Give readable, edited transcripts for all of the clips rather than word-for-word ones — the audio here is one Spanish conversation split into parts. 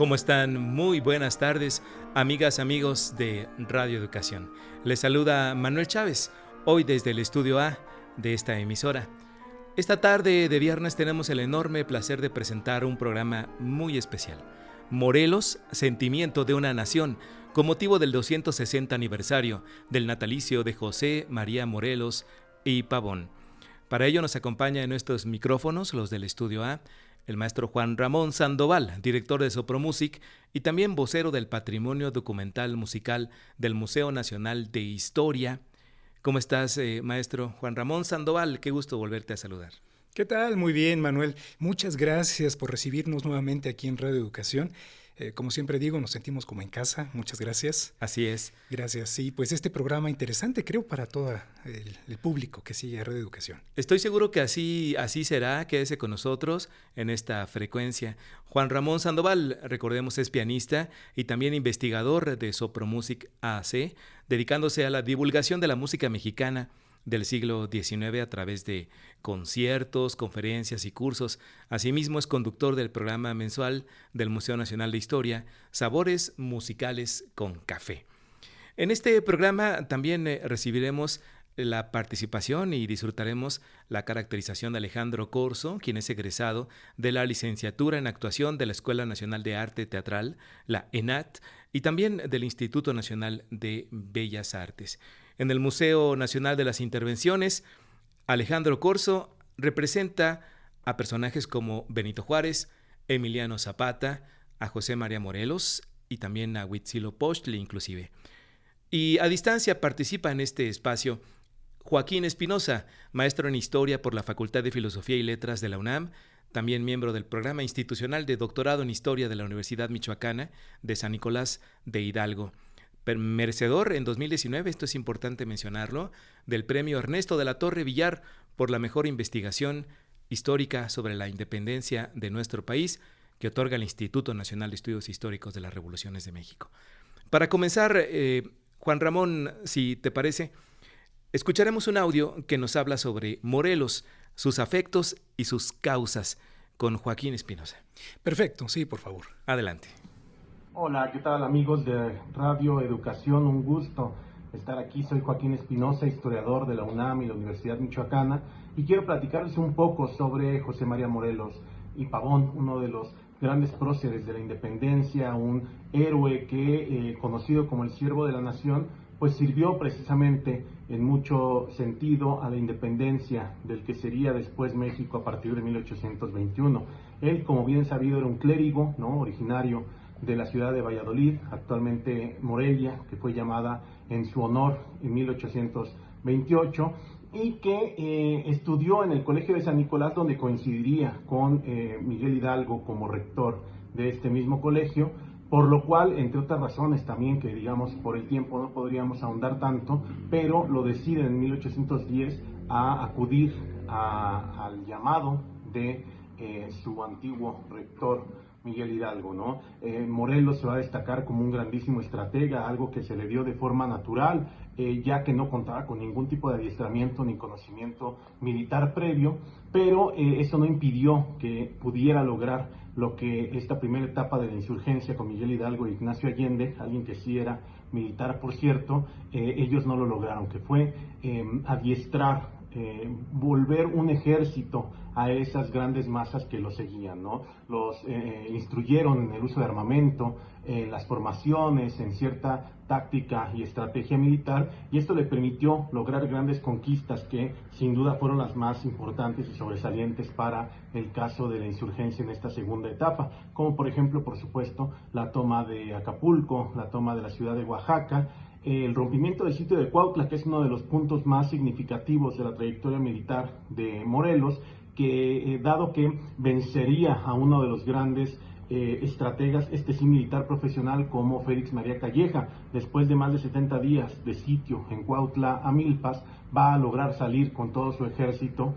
¿Cómo están? Muy buenas tardes, amigas, amigos de Radio Educación. Les saluda Manuel Chávez, hoy desde el estudio A de esta emisora. Esta tarde de viernes tenemos el enorme placer de presentar un programa muy especial. Morelos, Sentimiento de una Nación, con motivo del 260 aniversario del natalicio de José María Morelos y Pavón. Para ello nos acompaña en nuestros micrófonos, los del estudio A, el maestro Juan Ramón Sandoval, director de Sopromusic y también vocero del Patrimonio Documental Musical del Museo Nacional de Historia. ¿Cómo estás, maestro Juan Ramón Sandoval? Qué gusto volverte a saludar. ¿Qué tal? Muy bien, Manuel. Muchas gracias por recibirnos nuevamente aquí en Radio Educación. Como siempre digo, nos sentimos como en casa. Muchas gracias. Así es. Gracias. Sí, pues este programa interesante, creo, para todo el público que sigue Radio Educación. Estoy seguro que así será. Quédese con nosotros en esta frecuencia. Juan Ramón Sandoval, recordemos, es pianista y también investigador de Sopromusic AC, dedicándose a la divulgación de la música mexicana del siglo XIX a través de conciertos, conferencias y cursos. Asimismo es conductor del programa mensual del Museo Nacional de Historia, Sabores Musicales con Café. En este programa también recibiremos la participación y disfrutaremos la caracterización de Alejandro Corzo, quien es egresado de la licenciatura en actuación de la Escuela Nacional de Arte Teatral, la ENAT, y también del Instituto Nacional de Bellas Artes. En el Museo Nacional de las Intervenciones, Alejandro Corzo representa a personajes como Benito Juárez, Emiliano Zapata, a José María Morelos y también a Huitzilopochtli inclusive. Y a distancia participa en este espacio Joaquín Espinosa, maestro en Historia por la Facultad de Filosofía y Letras de la UNAM, también miembro del Programa Institucional de Doctorado en Historia de la Universidad Michoacana de San Nicolás de Hidalgo. Merecedor en 2019, esto es importante mencionarlo, del Premio Ernesto de la Torre Villar por la mejor investigación histórica sobre la independencia de nuestro país que otorga el Instituto Nacional de Estudios Históricos de las Revoluciones de México. Para comenzar, Juan Ramón, si te parece, escucharemos un audio que nos habla sobre Morelos, sus afectos y sus causas, con Joaquín Espinosa. Perfecto, sí, por favor. Adelante. Hola, ¿qué tal, amigos de Radio Educación? Un gusto estar aquí. Soy Joaquín Espinosa, historiador de la UNAM y la Universidad Michoacana, y quiero platicarles un poco sobre José María Morelos y Pavón, uno de los grandes próceres de la independencia, un héroe que, conocido como el Siervo de la Nación, pues sirvió precisamente en mucho sentido a la independencia del que sería después México a partir de 1821. Él, como bien sabido, era un clérigo, ¿no?, originario de la ciudad de Valladolid, actualmente Morelia, que fue llamada en su honor en 1828, y que estudió en el Colegio de San Nicolás, donde coincidiría con Miguel Hidalgo como rector de este mismo colegio, por lo cual, entre otras razones también, que digamos por el tiempo no podríamos ahondar tanto, pero lo decide en 1810 a acudir al llamado de su antiguo rector Miguel Hidalgo, ¿no? Morelos se va a destacar como un grandísimo estratega, algo que se le dio de forma natural, ya que no contaba con ningún tipo de adiestramiento ni conocimiento militar previo, pero eso no impidió que pudiera lograr lo que esta primera etapa de la insurgencia con Miguel Hidalgo e Ignacio Allende, alguien que sí era militar, por cierto, ellos no lo lograron, que fue adiestrar, volver un ejército a esas grandes masas que lo seguían, ¿no? Los instruyeron en el uso de armamento, en las formaciones, en cierta táctica y estrategia militar, y esto le permitió lograr grandes conquistas que sin duda fueron las más importantes y sobresalientes para el caso de la insurgencia en esta segunda etapa, como por ejemplo, por supuesto, la toma de Acapulco, la toma de la ciudad de Oaxaca, el rompimiento del sitio de Cuautla, que es uno de los puntos más significativos de la trayectoria militar de Morelos, que dado que vencería a uno de los grandes estrategas, este sí militar profesional, como Félix María Calleja, después de más de 70 días de sitio en Cuautla a Milpas, va a lograr salir con todo su ejército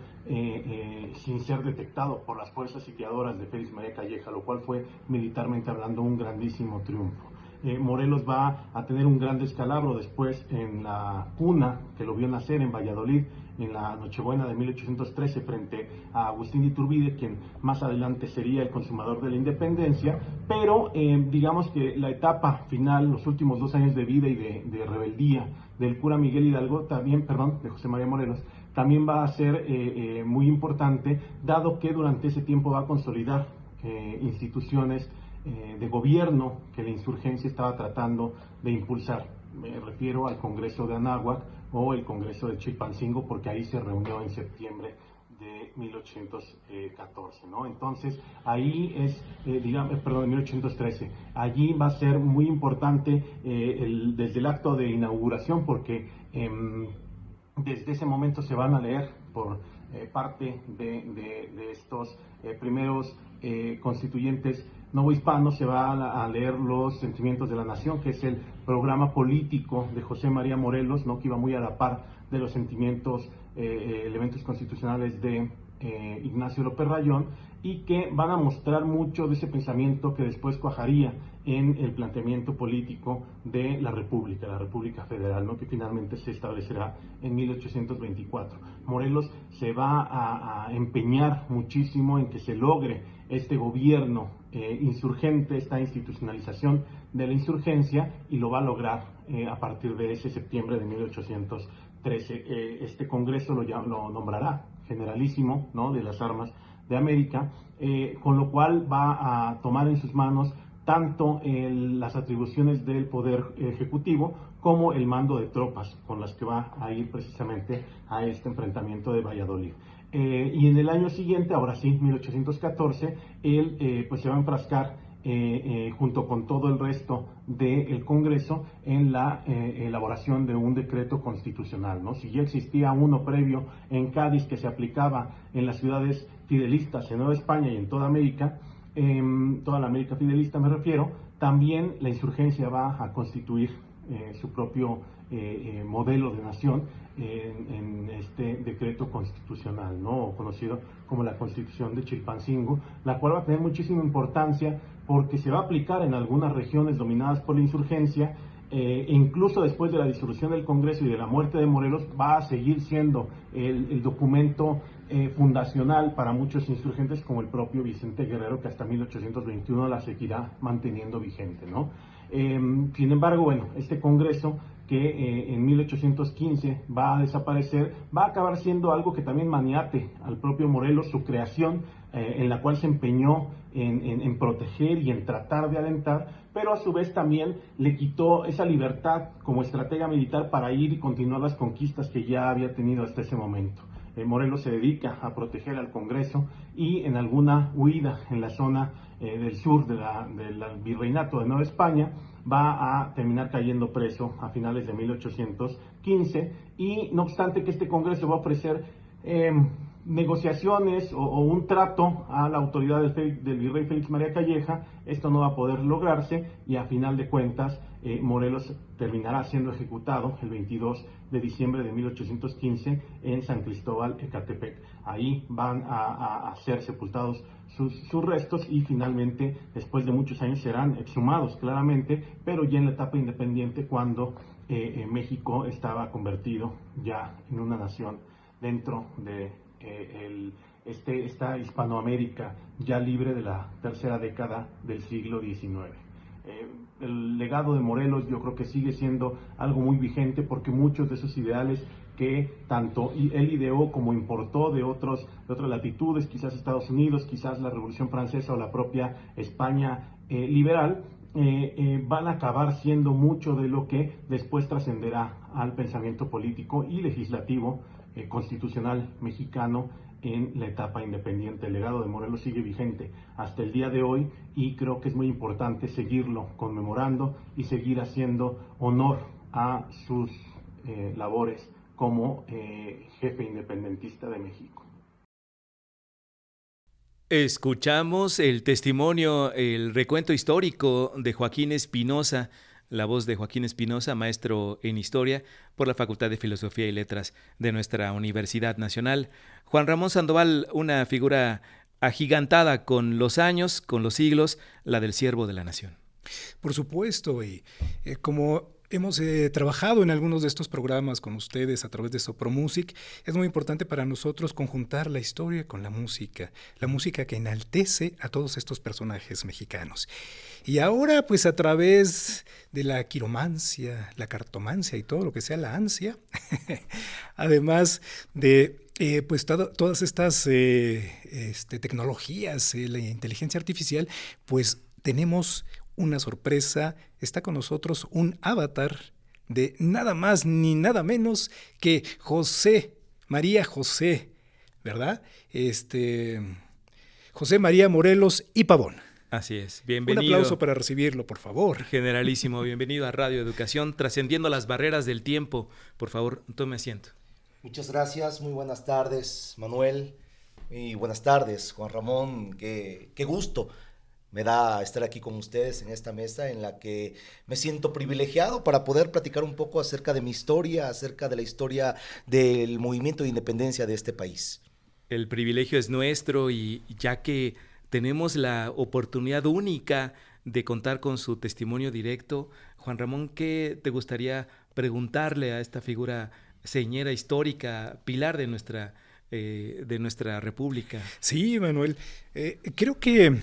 sin ser detectado por las fuerzas sitiadoras de Félix María Calleja, lo cual fue militarmente hablando un grandísimo triunfo. Morelos va a tener un gran descalabro después en la cuna que lo vio nacer en Valladolid, en la Nochebuena de 1813 frente a Agustín de Iturbide, quien más adelante sería el consumador de la independencia, pero digamos que la etapa final, los últimos 2 años de vida y de rebeldía del cura Miguel Hidalgo, también, perdón, de José María Morelos, también va a ser muy importante, dado que durante ese tiempo va a consolidar instituciones de gobierno que la insurgencia estaba tratando de impulsar. Me refiero al Congreso de Anáhuac o el Congreso de Chilpancingo, porque ahí se reunió en septiembre de 1814, ¿no? Entonces, ahí es, perdón, 1813. Allí va a ser muy importante desde el acto de inauguración, porque desde ese momento se van a leer por parte de estos primeros constituyentes novohispanos, se va a leer los sentimientos de la nación, que es el programa político de José María Morelos, ¿no? Que iba muy a la par de los sentimientos, elementos constitucionales de Ignacio López Rayón, y que van a mostrar mucho de ese pensamiento que después cuajaría en el planteamiento político de la República Federal, ¿no? Que finalmente se establecerá en 1824. Morelos se va a empeñar muchísimo en que se logre este gobierno insurgente, esta institucionalización de la insurgencia, y lo va a lograr a partir de ese septiembre de 1813. Este Congreso lo nombrará generalísimo, ¿no?, de las armas de América, con lo cual va a tomar en sus manos tanto las atribuciones del Poder Ejecutivo como el mando de tropas, con las que va a ir precisamente a este enfrentamiento de Valladolid. Y en el año siguiente, ahora sí, 1814, él pues se va a enfrascar junto con todo el resto del Congreso en la elaboración de un decreto constitucional, ¿no? Si ya existía uno previo en Cádiz que se aplicaba en las ciudades fidelistas en Nueva España y en toda América, toda la América fidelista me refiero, también la insurgencia va a constituir su propio modelo de nación en este decreto constitucional, ¿no?, conocido como la Constitución de Chilpancingo, la cual va a tener muchísima importancia porque se va a aplicar en algunas regiones dominadas por la insurgencia, e incluso después de la disolución del Congreso y de la muerte de Morelos va a seguir siendo el documento fundacional para muchos insurgentes, como el propio Vicente Guerrero, que hasta 1821 la seguirá manteniendo vigente, ¿no? Sin embargo, bueno, este Congreso que en 1815 va a desaparecer, va a acabar siendo algo que también maniate al propio Morelos, su creación, en la cual se empeñó en proteger y en tratar de alentar, pero a su vez también le quitó esa libertad como estratega militar para ir y continuar las conquistas que ya había tenido hasta ese momento. Morelos se dedica a proteger al Congreso y en alguna huida en la zona del sur del virreinato de Nueva España va a terminar cayendo preso a finales de 1815, y no obstante que este Congreso va a ofrecer negociaciones o un trato a la autoridad del virrey Félix María Calleja, esto no va a poder lograrse y a final de cuentas Morelos terminará siendo ejecutado el 22 de diciembre de 1815 en San Cristóbal, Ecatepec. Ahí van a ser sepultados sus restos y finalmente, después de muchos años, serán exhumados claramente, pero ya en la etapa independiente, cuando México estaba convertido ya en una nación dentro de esta Hispanoamérica ya libre de la tercera década del siglo XIX. El legado de Morelos yo creo que sigue siendo algo muy vigente, porque muchos de esos ideales que tanto él ideó como importó de otras latitudes, quizás Estados Unidos, quizás la Revolución Francesa o la propia España liberal, van a acabar siendo mucho de lo que después trascenderá al pensamiento político y legislativo constitucional mexicano en la etapa independiente. El legado de Morelos sigue vigente hasta el día de hoy y creo que es muy importante seguirlo conmemorando y seguir haciendo honor a sus labores como jefe independentista de México. Escuchamos el testimonio, el recuento histórico de Joaquín Espinosa, la voz de Joaquín Espinosa, maestro en Historia por la Facultad de Filosofía y Letras de nuestra Universidad Nacional. Juan Ramón Sandoval, una figura agigantada con los años, con los siglos, la del siervo de la nación. Por supuesto, y como Hemos trabajado en algunos de estos programas con ustedes a través de Sopromusic. Es muy importante para nosotros conjuntar la historia con la música que enaltece a todos estos personajes mexicanos. Y ahora, pues a través de la quiromancia, la cartomancia y todo lo que sea la ansia, además de pues todas estas tecnologías, la inteligencia artificial, pues tenemos una sorpresa. Está con nosotros un avatar de nada más ni nada menos que María José, ¿verdad? José María Morelos y Pavón. Así es, bienvenido. Un aplauso para recibirlo, por favor. Generalísimo, bienvenido a Radio Educación, trascendiendo las barreras del tiempo. Por favor, tome asiento. Muchas gracias, muy buenas tardes, Manuel, y buenas tardes, Juan Ramón, qué gusto me da estar aquí con ustedes en esta mesa en la que me siento privilegiado para poder platicar un poco acerca de mi historia, acerca de la historia del movimiento de independencia de este país. El privilegio es nuestro y ya que tenemos la oportunidad única de contar con su testimonio directo, Juan Ramón, ¿qué te gustaría preguntarle a esta figura señera histórica, pilar de nuestra república? Sí, Manuel, creo que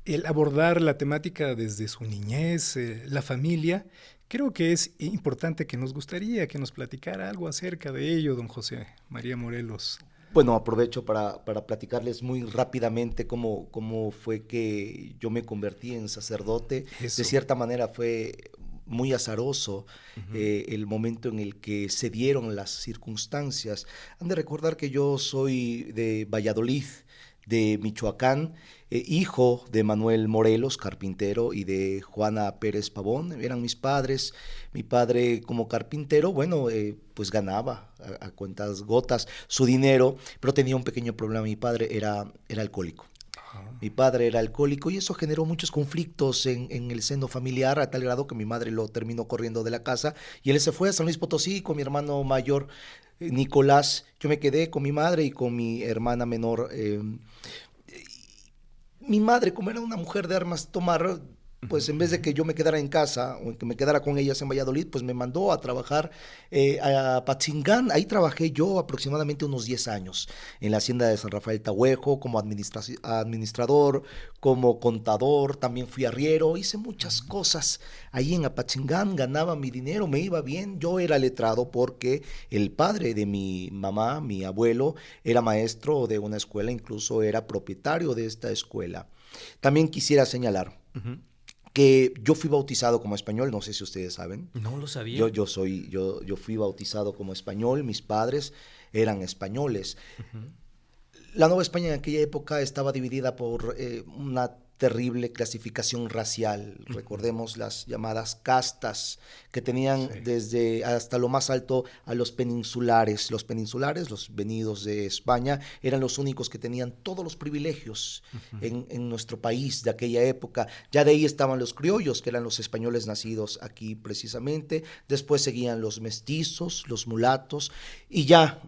el abordar la temática desde su niñez, la familia, creo que es importante, que nos gustaría que nos platicara algo acerca de ello, don José María Morelos. Bueno, aprovecho para platicarles muy rápidamente cómo fue que yo me convertí en sacerdote. Eso. De cierta manera fue muy azaroso el momento en el que se dieron las circunstancias. Han de recordar que yo soy de Valladolid, de Michoacán, hijo de Manuel Morelos, carpintero, y de Juana Pérez Pavón. Eran mis padres. Mi padre, como carpintero, bueno, pues ganaba a cuentas gotas su dinero, pero tenía un pequeño problema. Mi padre era alcohólico. Mi padre era alcohólico y eso generó muchos conflictos en el seno familiar, a tal grado que mi madre lo terminó corriendo de la casa y él se fue a San Luis Potosí con mi hermano mayor, Nicolás. Yo me quedé con mi madre y con mi hermana menor. Mi madre, como era una mujer de armas tomar, pues en vez de que yo me quedara en casa o que me quedara con ellas en Valladolid, pues me mandó a trabajar a Patzingán. Ahí trabajé yo aproximadamente unos 10 años en la hacienda de San Rafael Tahuejo, como administrador, como contador, también fui arriero, hice muchas cosas ahí en Apatzingán, ganaba mi dinero, me iba bien. Yo era letrado porque el padre de mi mamá, mi abuelo, era maestro de una escuela, incluso era propietario de esta escuela. También quisiera señalar que yo fui bautizado como español, no sé si ustedes saben. No lo sabía. Yo fui bautizado como español, mis padres eran españoles. La Nueva España en aquella época estaba dividida por una terrible clasificación racial. Recordemos las llamadas castas que tenían desde hasta lo más alto a los peninsulares. Los peninsulares, los venidos de España, eran los únicos que tenían todos los privilegios en nuestro país de aquella época. Ya de ahí estaban los criollos, que eran los españoles nacidos aquí precisamente. Después seguían los mestizos, los mulatos, y ya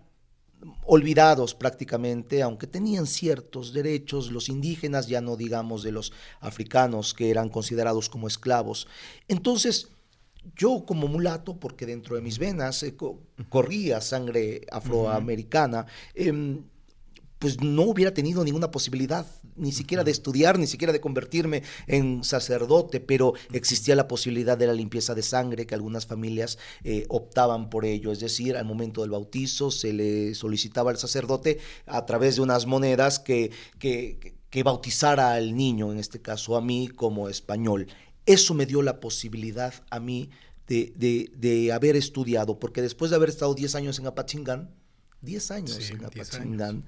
olvidados prácticamente, aunque tenían ciertos derechos, los indígenas, ya no digamos de los africanos, que eran considerados como esclavos. Entonces, yo como mulato, porque dentro de mis venas corría sangre afroamericana, pues no hubiera tenido ninguna posibilidad, ni siquiera de estudiar, ni siquiera de convertirme en sacerdote, pero existía la posibilidad de la limpieza de sangre, que algunas familias optaban por ello. Es decir, al momento del bautizo se le solicitaba al sacerdote a través de unas monedas que bautizara al niño, en este caso a mí, como español. Eso me dio la posibilidad a mí de haber estudiado, porque después de haber estado 10 años en Apatzingán, 10 años en Apatzingán,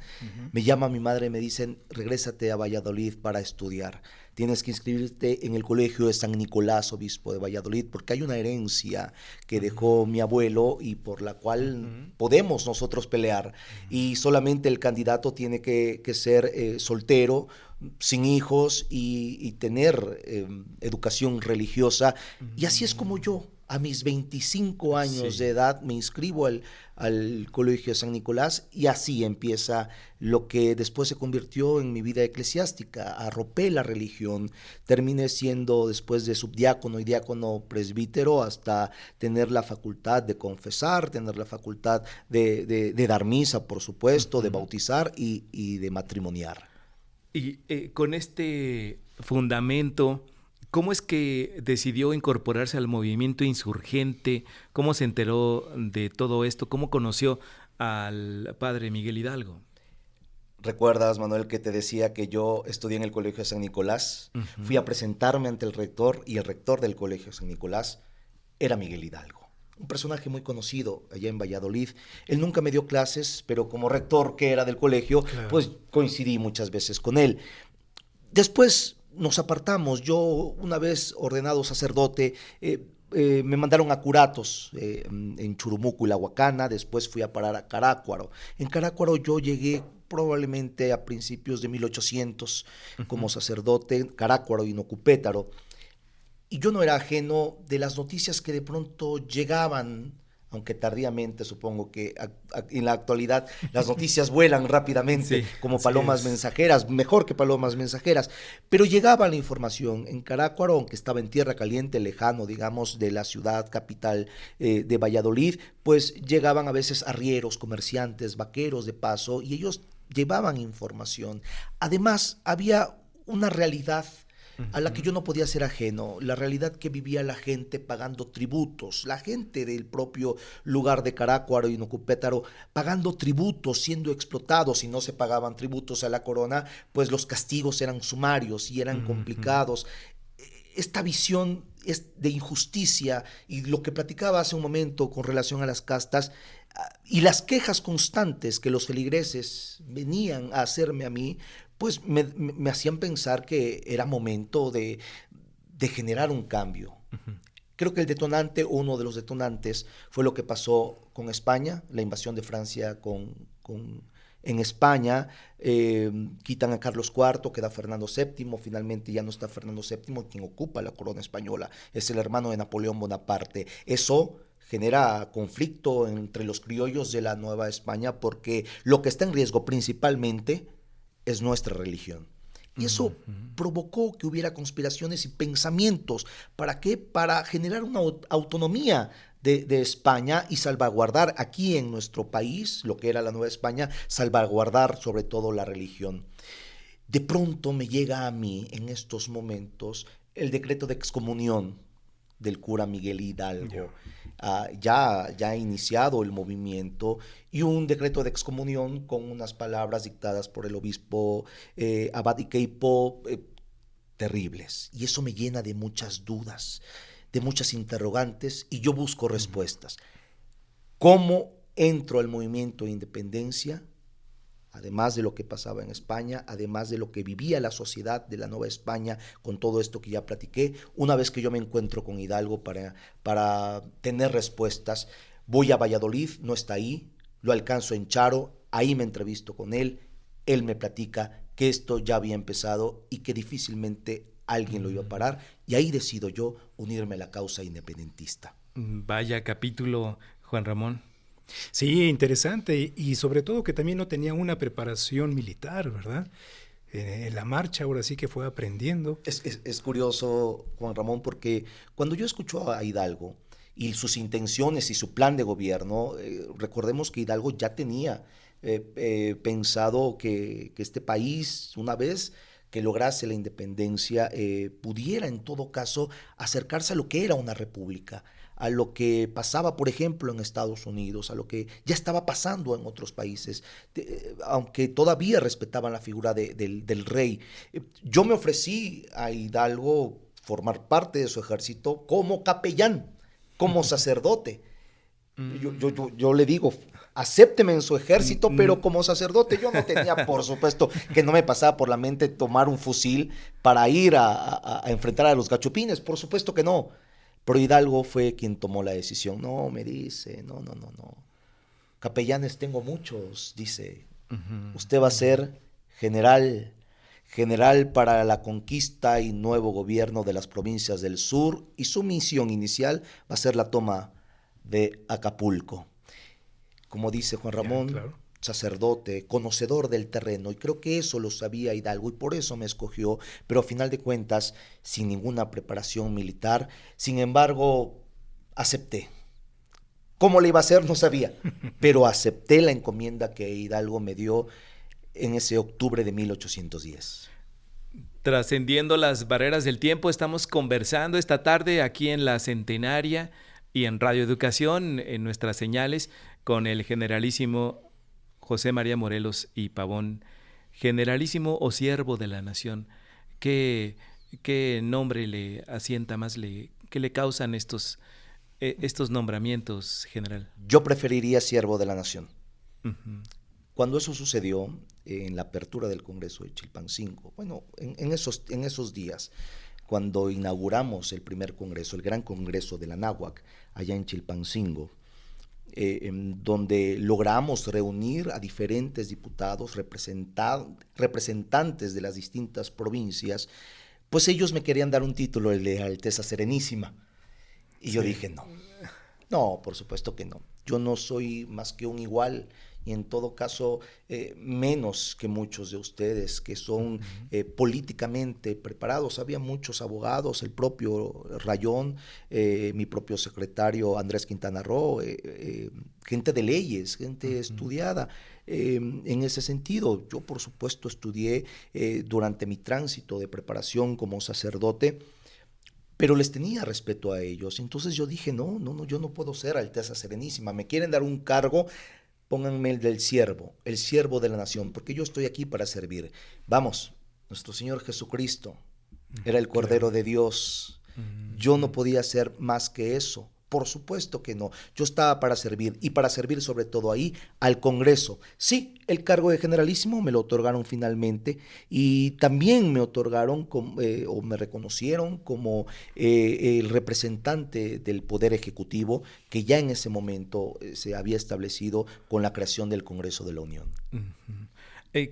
me llama mi madre y me dicen: regrésate a Valladolid para estudiar, tienes que inscribirte en el colegio de San Nicolás, obispo de Valladolid, porque hay una herencia que dejó mi abuelo y por la cual podemos nosotros pelear, y solamente el candidato tiene que ser soltero, sin hijos y tener educación religiosa, y así es como yo A mis 25 años de edad me inscribo al Colegio de San Nicolás y así empieza lo que después se convirtió en mi vida eclesiástica. Arropé la religión, terminé siendo después de subdiácono y diácono presbítero hasta tener la facultad de confesar, tener la facultad de dar misa, por supuesto, de bautizar y de matrimoniar. Y con este fundamento, ¿cómo es que decidió incorporarse al movimiento insurgente? ¿Cómo se enteró de todo esto? ¿Cómo conoció al padre Miguel Hidalgo? ¿Recuerdas, Manuel, que te decía que yo estudié en el Colegio de San Nicolás? Fui a presentarme ante el rector y el rector del Colegio de San Nicolás era Miguel Hidalgo, un personaje muy conocido allá en Valladolid. Él nunca me dio clases, pero como rector que era del colegio, claro, pues coincidí muchas veces con él. Después nos apartamos. Yo, una vez ordenado sacerdote, me mandaron a curatos en Churumuco y La Huacana. Después fui a parar a Carácuaro. En Carácuaro yo llegué probablemente a principios de 1800 como sacerdote, Carácuaro y Nocupétaro. Y yo no era ajeno de las noticias que de pronto llegaban, aunque tardíamente, supongo que en la actualidad las noticias vuelan rápidamente, sí, como palomas mensajeras, mejor que palomas mensajeras, pero llegaba la información en Carácuaro, aunque estaba en tierra caliente, lejano, digamos, de la ciudad capital de Valladolid, pues llegaban a veces arrieros, comerciantes, vaqueros de paso, y ellos llevaban información. Además, había una realidad a la que yo no podía ser ajeno, la realidad que vivía la gente pagando tributos, la gente del propio lugar de Carácuaro y Nocupétaro pagando tributos, siendo explotados. Si no se pagaban tributos a la corona, pues los castigos eran sumarios y eran complicados. Esta visión de injusticia y lo que platicaba hace un momento con relación a las castas y las quejas constantes que los feligreses venían a hacerme a mí, pues me hacían pensar que era momento de generar un cambio. Creo que el detonante, uno de los detonantes, fue lo que pasó con España, la invasión de Francia en España. Quitan a Carlos IV, queda Fernando VII, finalmente ya no está Fernando VII quien ocupa la corona española, es el hermano de Napoleón Bonaparte. Eso genera conflicto entre los criollos de la Nueva España porque lo que está en riesgo principalmente es nuestra religión. Y eso provocó que hubiera conspiraciones y pensamientos. ¿Para qué? Para generar una autonomía de España y salvaguardar aquí en nuestro país, lo que era la Nueva España, salvaguardar sobre todo la religión. De pronto me llega a mí en estos momentos el decreto de excomunión del cura Miguel Hidalgo. Ya ha iniciado el movimiento y un decreto de excomunión con unas palabras dictadas por el obispo Abad Iqueipo terribles. Y eso me llena de muchas dudas, de muchas interrogantes y yo busco respuestas. ¿Cómo entro al movimiento de independencia? Además de lo que pasaba en España, además de lo que vivía la sociedad de la Nueva España con todo esto que ya platiqué, una vez que yo me encuentro con Hidalgo para tener respuestas, voy a Valladolid, no está ahí, lo alcanzo en Charo, ahí me entrevisto con él me platica que esto ya había empezado y que difícilmente alguien lo iba a parar, y ahí decido yo unirme a la causa independentista. Vaya capítulo, Juan Ramón. Sí, interesante, y sobre todo que también no tenía una preparación militar, ¿verdad? En la marcha ahora sí que fue aprendiendo. Es curioso, Juan Ramón, porque cuando yo escucho a Hidalgo y sus intenciones y su plan de gobierno, recordemos que Hidalgo ya tenía pensado que este país, una vez que lograse la independencia, pudiera en todo caso acercarse a lo que era una república, a lo que pasaba, por ejemplo, en Estados Unidos, a lo que ya estaba pasando en otros países, aunque todavía respetaban la figura del rey. Yo me ofrecí a Hidalgo formar parte de su ejército como capellán, como sacerdote. Yo le digo, acépteme en su ejército, pero como sacerdote. Yo no tenía, por supuesto, que no me pasaba por la mente tomar un fusil para ir a enfrentar a los gachupines, por supuesto que no. Pero Hidalgo fue quien tomó la decisión. No, me dice, no. Capellanes tengo muchos, dice. Usted va a ser general general para la conquista y nuevo gobierno de las provincias del sur, y su misión inicial va a ser la toma de Acapulco. Como dice Juan Ramón, claro. Sacerdote, conocedor del terreno, y creo que eso lo sabía Hidalgo y por eso me escogió, pero a final de cuentas, sin ninguna preparación militar. Sin embargo, acepté. ¿Cómo le iba a hacer? No sabía, pero acepté la encomienda que Hidalgo me dio en ese octubre de 1810. Trascendiendo las barreras del tiempo, estamos conversando esta tarde aquí en La Centenaria y en Radio Educación, en nuestras señales, con el generalísimo José María Morelos y Pavón, generalísimo o siervo de la nación. ¿Qué nombre le asienta más, qué le causan estos nombramientos, general? Yo preferiría siervo de la nación. Uh-huh. Cuando eso sucedió en la apertura del Congreso de Chilpancingo, bueno, en esos días, cuando inauguramos el primer congreso, el gran congreso de la Náhuac, allá en Chilpancingo, donde logramos reunir a diferentes diputados, representantes de las distintas provincias, pues ellos me querían dar un título, el de Alteza Serenísima. Y yo dije, no, por supuesto que no. Yo no soy más que un igual, y en todo caso menos que muchos de ustedes que son políticamente preparados. Había muchos abogados, el propio Rayón, mi propio secretario Andrés Quintana Roo, gente de leyes, gente estudiada. En ese sentido, yo por supuesto estudié durante mi tránsito de preparación como sacerdote, pero les tenía respeto a ellos. Entonces yo dije, no, yo no puedo ser Alteza Serenísima. Me quieren dar un cargo, pónganme el del siervo, el siervo de la nación, porque yo estoy aquí para servir. Vamos, nuestro Señor Jesucristo era el Cordero de Dios. Yo no podía ser más que eso. Por supuesto que no. Yo estaba para servir, y para servir sobre todo ahí al Congreso. Sí, el cargo de generalísimo me lo otorgaron finalmente, y también me otorgaron o me reconocieron como el representante del Poder Ejecutivo, que ya en ese momento se había establecido con la creación del Congreso de la Unión. Uh-huh.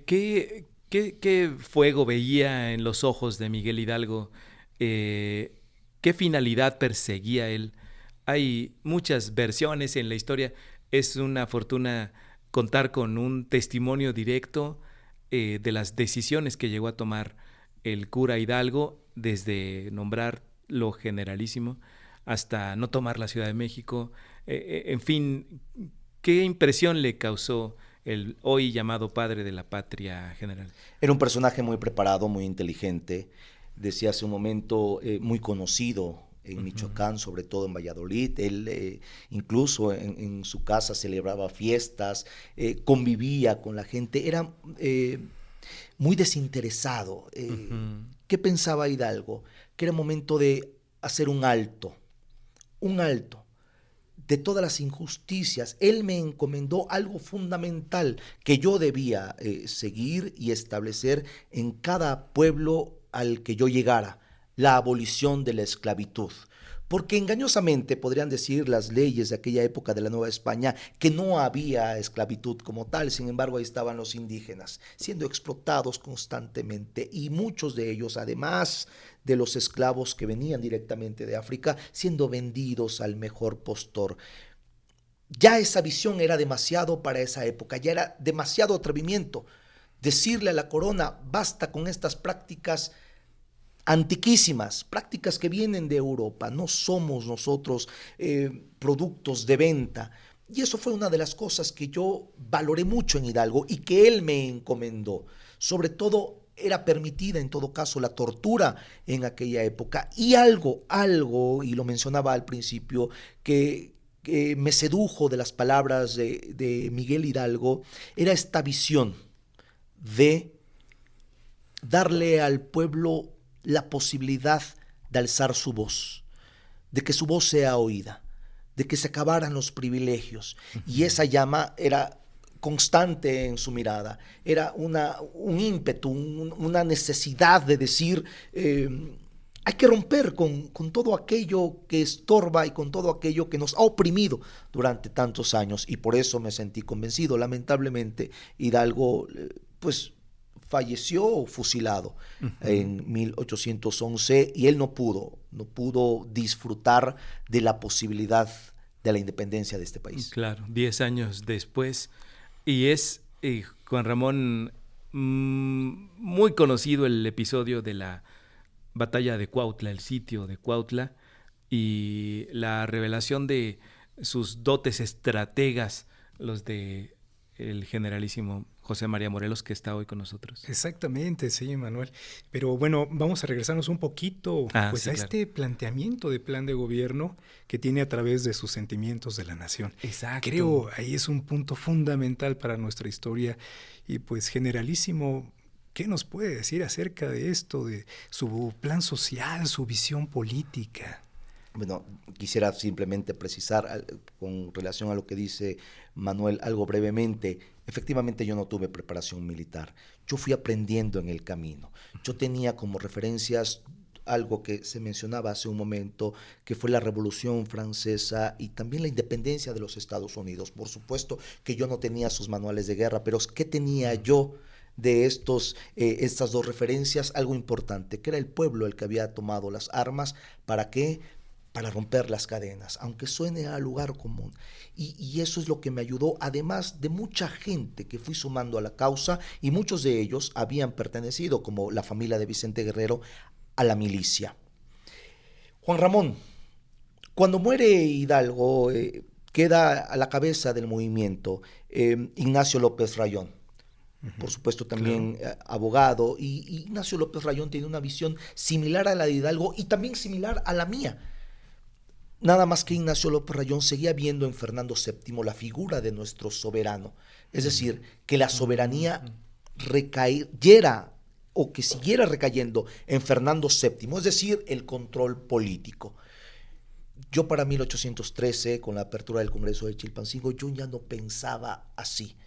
¿Qué fuego veía en los ojos de Miguel Hidalgo? ¿Qué finalidad perseguía él? Hay muchas versiones en la historia. Es una fortuna contar con un testimonio directo de las decisiones que llegó a tomar el cura Hidalgo, desde nombrarlo generalísimo hasta no tomar la Ciudad de México. En fin, ¿qué impresión le causó el hoy llamado padre de la patria, general? Era un personaje muy preparado, muy inteligente, decía hace un momento, muy conocido en Michoacán, sobre todo en Valladolid. Él incluso en su casa celebraba fiestas, convivía con la gente, era muy desinteresado. ¿Qué pensaba Hidalgo? Que era momento de hacer un alto de todas las injusticias. Él me encomendó algo fundamental que yo debía seguir y establecer en cada pueblo al que yo llegara: la abolición de la esclavitud. Porque engañosamente podrían decir las leyes de aquella época de la Nueva España que no había esclavitud como tal. Sin embargo, ahí estaban los indígenas siendo explotados constantemente, y muchos de ellos, además de los esclavos que venían directamente de África, siendo vendidos al mejor postor. Ya esa visión era demasiado para esa época, ya era demasiado atrevimiento. Decirle a la corona, basta con estas prácticas antiquísimas, prácticas que vienen de Europa, no somos nosotros productos de venta. Y eso fue una de las cosas que yo valoré mucho en Hidalgo y que él me encomendó. Sobre todo, era permitida en todo caso la tortura en aquella época, y algo, y lo mencionaba al principio, que me sedujo de las palabras de Miguel Hidalgo, era esta visión de darle al pueblo la posibilidad de alzar su voz, de que su voz sea oída, de que se acabaran los privilegios. Y esa llama era constante en su mirada, era un ímpetu, una necesidad de decir, hay que romper con todo aquello que estorba y con todo aquello que nos ha oprimido durante tantos años. Y por eso me sentí convencido. Lamentablemente, Hidalgo, pues, falleció fusilado en 1811 y él no pudo disfrutar de la posibilidad de la independencia de este país. Claro, 10 años después. Y es, Juan Ramón, muy conocido el episodio de la batalla de Cuautla, el sitio de Cuautla, y la revelación de sus dotes estrategas, los de el generalísimo José María Morelos, que está hoy con nosotros. Exactamente, sí, Manuel. Pero bueno, vamos a regresarnos un poquito sí, a claro. este planteamiento de plan de gobierno que tiene a través de sus sentimientos de la nación. Exacto. Creo ahí es un punto fundamental para nuestra historia. Y pues, generalísimo, ¿qué nos puede decir acerca de esto, de su plan social, su visión política? Bueno, quisiera simplemente precisar con relación a lo que dice Manuel algo brevemente. Efectivamente, yo no tuve preparación militar. Yo fui aprendiendo en el camino. Yo tenía como referencias algo que se mencionaba hace un momento, que fue la Revolución Francesa y también la independencia de los Estados Unidos. Por supuesto que yo no tenía sus manuales de guerra, pero ¿qué tenía yo de estas dos referencias? Algo importante, que era el pueblo el que había tomado las armas. ¿Para qué? Para romper las cadenas, aunque suene a lugar común. Y eso es lo que me ayudó, además de mucha gente que fui sumando a la causa, y muchos de ellos habían pertenecido, como la familia de Vicente Guerrero, a la milicia. Juan Ramón, cuando muere Hidalgo, queda a la cabeza del movimiento Ignacio López Rayón. Por supuesto también abogado, y Ignacio López Rayón tiene una visión similar a la de Hidalgo y también similar a la mía. Nada más que Ignacio López Rayón seguía viendo en Fernando VII la figura de nuestro soberano, es decir, que la soberanía recayera o que siguiera recayendo en Fernando VII, es decir, el control político. Yo para 1813, con la apertura del Congreso de Chilpancingo, yo ya no pensaba así.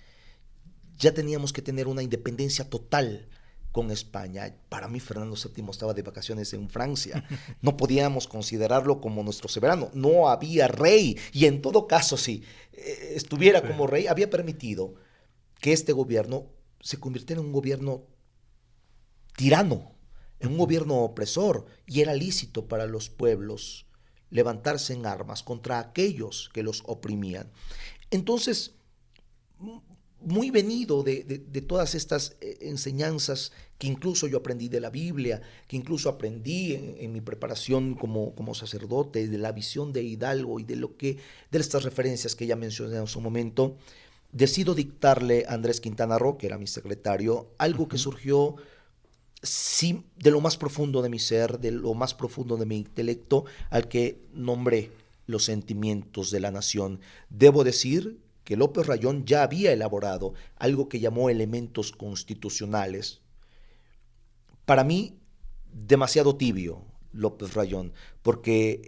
Ya teníamos que tener una independencia total con España. Para mí Fernando VII estaba de vacaciones en Francia. No podíamos considerarlo como nuestro soberano. No había rey. Y en todo caso, si estuviera como rey, había permitido que este gobierno se convirtiera en un gobierno tirano, en un gobierno opresor. Y era lícito para los pueblos levantarse en armas contra aquellos que los oprimían. Entonces, muy venido de todas estas enseñanzas que incluso yo aprendí de la Biblia, que incluso aprendí en mi preparación como sacerdote, de la visión de Hidalgo y de estas referencias que ya mencioné en su momento, decido dictarle a Andrés Quintana Roo, que era mi secretario, algo que surgió sí, de lo más profundo de mi ser, de lo más profundo de mi intelecto, al que nombré los sentimientos de la nación. Debo decir que López Rayón ya había elaborado algo que llamó elementos constitucionales. Para mí, demasiado tibio López Rayón, porque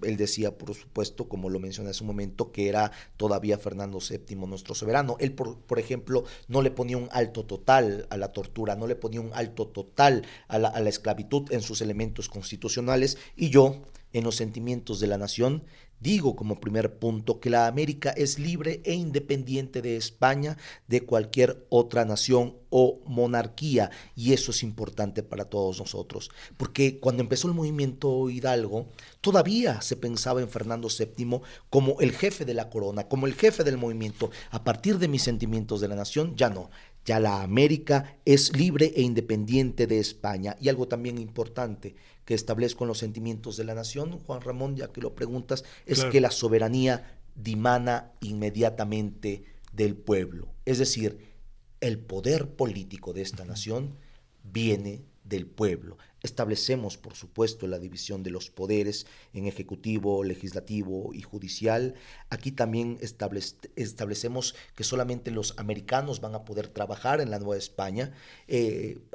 él decía, por supuesto, como lo mencioné hace un momento, que era todavía Fernando VII nuestro soberano. Él, por ejemplo, no le ponía un alto total a la tortura, no le ponía un alto total a la esclavitud en sus elementos constitucionales, y yo, en los sentimientos de la nación, digo como primer punto que la América es libre e independiente de España, de cualquier otra nación o monarquía, y eso es importante para todos nosotros, porque cuando empezó el movimiento Hidalgo, todavía se pensaba en Fernando VII como el jefe de la corona, como el jefe del movimiento. A partir de mis sentimientos de la nación, ya no. Ya la América es libre e independiente de España. Y algo también importante que establezco en los sentimientos de la nación, Juan Ramón, ya que lo preguntas, es que la soberanía dimana inmediatamente del pueblo. Es decir, el poder político de esta nación viene del pueblo. Establecemos, por supuesto, la división de los poderes en ejecutivo, legislativo y judicial. Aquí también establecemos que solamente los americanos van a poder trabajar en la Nueva España.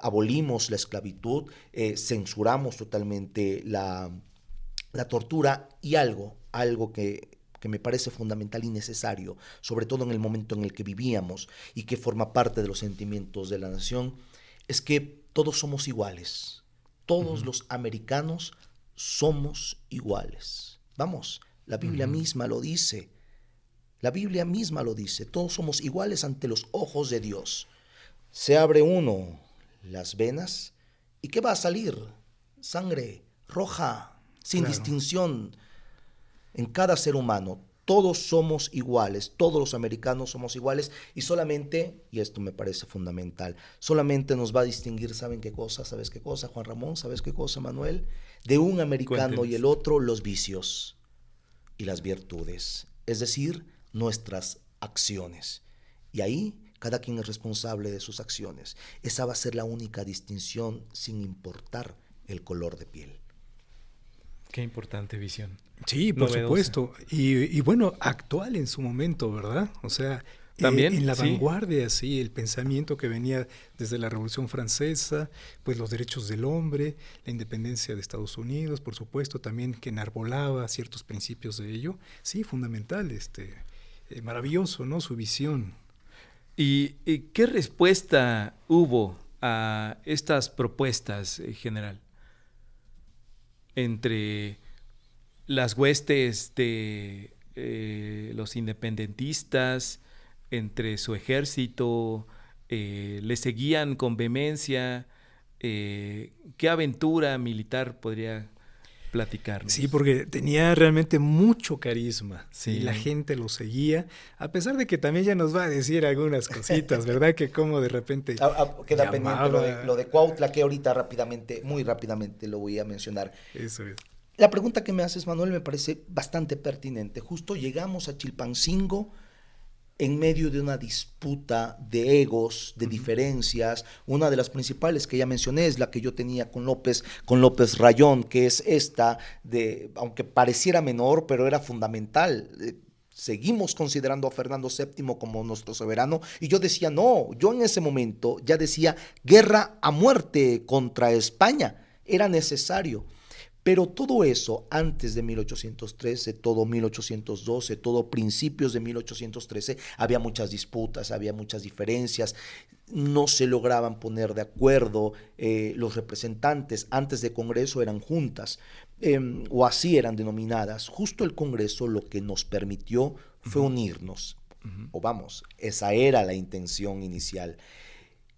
Abolimos la esclavitud, censuramos totalmente la tortura, y algo que me parece fundamental y necesario, sobre todo en el momento en el que vivíamos y que forma parte de los sentimientos de la nación, es que todos somos iguales. Todos los americanos somos iguales. Vamos, la Biblia misma lo dice. La Biblia misma lo dice. Todos somos iguales ante los ojos de Dios. Se abre uno las venas, ¿y qué va a salir? Sangre roja, sin distinción. En cada ser humano, todos somos iguales, todos los americanos somos iguales y solamente, y esto me parece fundamental, solamente nos va a distinguir, ¿saben qué cosa? ¿Sabes qué cosa, Juan Ramón? ¿Sabes qué cosa, Manuel? De un americano Cuéntenos. y el otro, los vicios y las virtudes, es decir, nuestras acciones. Y ahí cada quien es responsable de sus acciones. Esa va a ser la única distinción sin importar el color de piel. Qué importante visión. Sí, por Novedosa. supuesto. Y bueno, actual en su momento, ¿verdad? O sea, También, en la sí. vanguardia, sí, el pensamiento que venía desde la Revolución Francesa, pues los derechos del hombre, la independencia de Estados Unidos, por supuesto, también que enarbolaba ciertos principios de ello. Sí, fundamental, maravilloso, ¿no? Su visión. ¿Y qué respuesta hubo a estas propuestas, general? Entre las huestes de los independentistas, entre su ejército, le seguían con vehemencia. ¿Qué aventura militar podría platicarnos? Sí, porque tenía realmente mucho carisma. Sí. Y la gente lo seguía, a pesar de que también ya nos va a decir algunas cositas, ¿verdad? Que como de repente Queda llamaba. pendiente lo de Cuautla, que ahorita rápidamente, muy rápidamente lo voy a mencionar. Eso es. La pregunta que me haces, Manuel, me parece bastante pertinente. Justo llegamos a Chilpancingo en medio de una disputa de egos, de diferencias. Una de las principales que ya mencioné es la que yo tenía con López Rayón, que es esta, aunque pareciera menor, pero era fundamental. Seguimos considerando a Fernando VII como nuestro soberano, y yo decía, no, yo en ese momento ya decía guerra a muerte contra España, era necesario. Pero todo eso antes de 1813, todo 1812, todo principios de 1813, había muchas disputas, había muchas diferencias, no se lograban poner de acuerdo. Los representantes antes de Congreso eran juntas, o así eran denominadas. Justo el Congreso lo que nos permitió fue unirnos, o vamos, esa era la intención inicial.